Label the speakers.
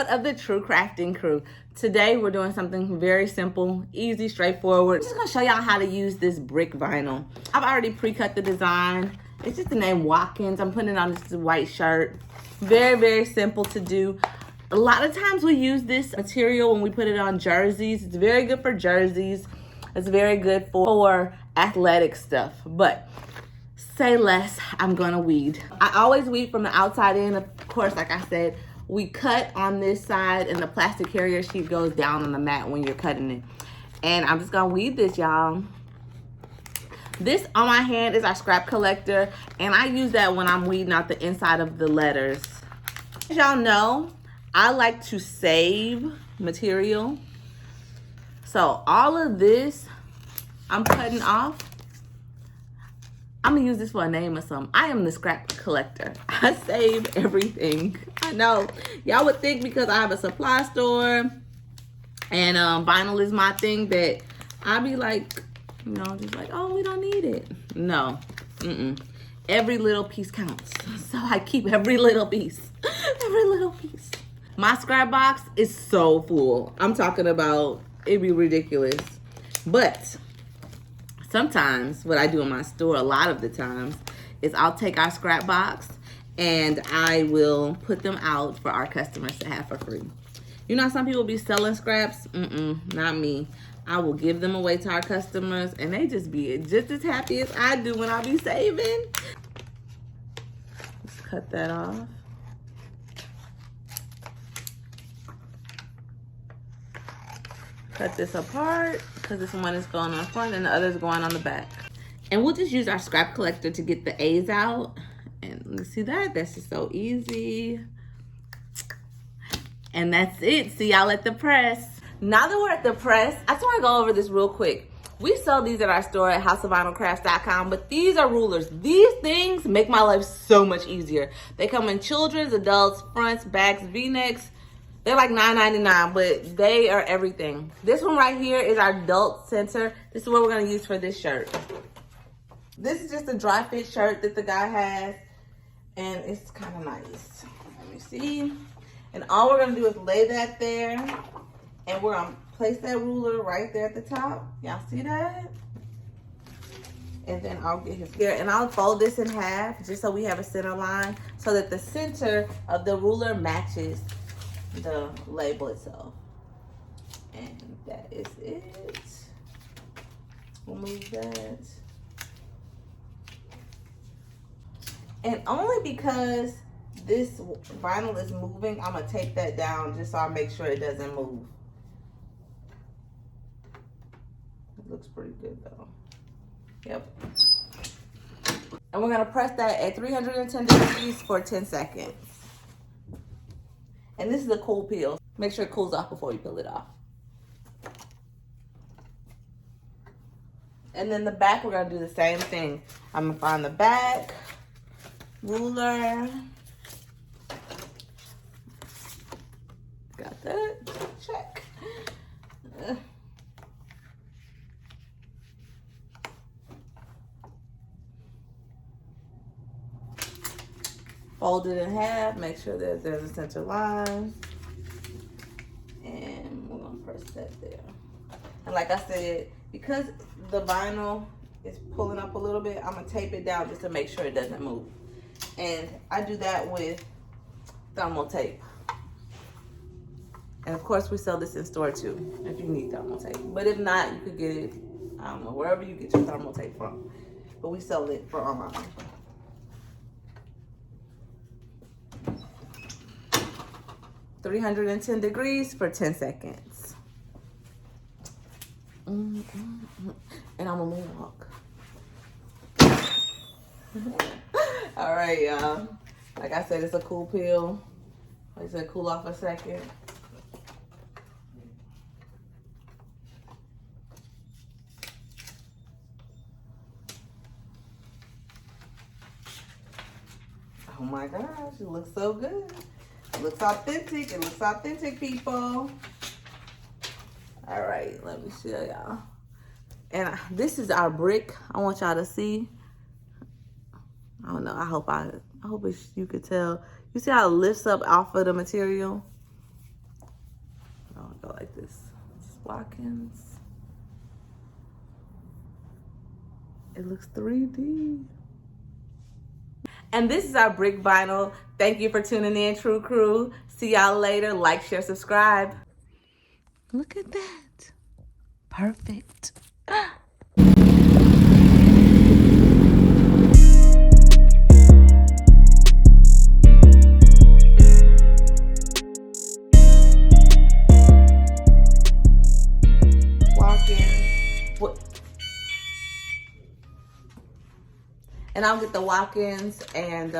Speaker 1: episode of the True Crafting Crew. Today we're doing something very simple, easy, straightforward. I'm just gonna show y'all how to use this brick vinyl. I've already pre-cut the design. It's just the name Watkins. I'm putting it on this white shirt. Very, very simple to do. A lot of times we use this material when we put it on jerseys. It's very good for jerseys. It's very good for athletic stuff. But say less, I'm gonna weed. I always weed from the outside in. Of course, like I said, we cut on this side and the plastic carrier sheet goes down on the mat when you're cutting it. And I'm just gonna weed this, y'all. This on my hand is our scrap collector, and I use that when I'm weeding out the inside of the letters. As y'all know, I like to save material. So all of this I'm cutting off. I'm gonna use this for a name or something. I am the scrap collector. I save everything. I know. Y'all would think because I have a supply store and vinyl is my thing that I'd be like, you know, just like, oh, we don't need it. No. Every little piece counts. So I keep every little piece. Every little piece. My scrap box is so full. I'm talking about, it'd be ridiculous. But sometimes what I do in my store, a lot of the times, is I'll take our scrap box and I will put them out for our customers to have for free. You know, some people be selling scraps. Not me. I will give them away to our customers and they just be just as happy as I do when I be saving. Let's cut that off. Cut this apart because this one is going on front and the other is going on the back. And we'll just use our scrap collector to get the A's out. And you see that? That's just so easy. And that's it. See y'all at the press. Now that we're at the press, I just want to go over this real quick. We sell these at our store at houseofvinylcrafts.com, but these are rulers. These things make my life so much easier. They come in children's, adults, fronts, backs, V-necks. They're like $9.99, but they are everything. This one right here is our adult center. This is what we're gonna use for this shirt. This is just a dry fit shirt that the guy has, and it's kind of nice. Let me see. And all we're gonna do is lay that there, and we're gonna place that ruler right there at the top. Y'all see that? And then I'll get his here, and I'll fold this in half just so we have a center line so that the center of the ruler matches the label itself. And that is it. We'll move that. And only because this vinyl is moving, I'm gonna tape that down just so I make sure it doesn't move. It looks pretty good though. Yep. And we're gonna press that at 310 degrees for 10 seconds. And this is a cool peel. Make sure it cools off before you peel it off. And then the back, we're gonna do the same thing. I'm gonna find the back, ruler. Got that, check. Fold it in half, make sure that there's a center line. And we're gonna press that there. And like I said, because the vinyl is pulling up a little bit, I'm gonna tape it down just to make sure it doesn't move. And I do that with thermal tape. And of course we sell this in store too, if you need thermal tape. But if not, you could get it, I don't know, wherever you get your thermal tape from. But we sell it for online. 310 degrees for 10 seconds. And I'm gonna moonwalk. All right, y'all. Like I said, it's a cool peel. Like I said, cool off a second. Oh my gosh, it looks so good. It looks authentic. It looks authentic, people. All right, let me show y'all. And this is our brick. I want y'all to see. I don't know. I hope you could tell. You see how it lifts up off of the material? go like this. Just Watkins. It looks 3D. And this is our brick vinyl. Thank you for tuning in, True Crew. See y'all later. Like, share, subscribe. Look at that. Perfect. And I'll get the walk-ins and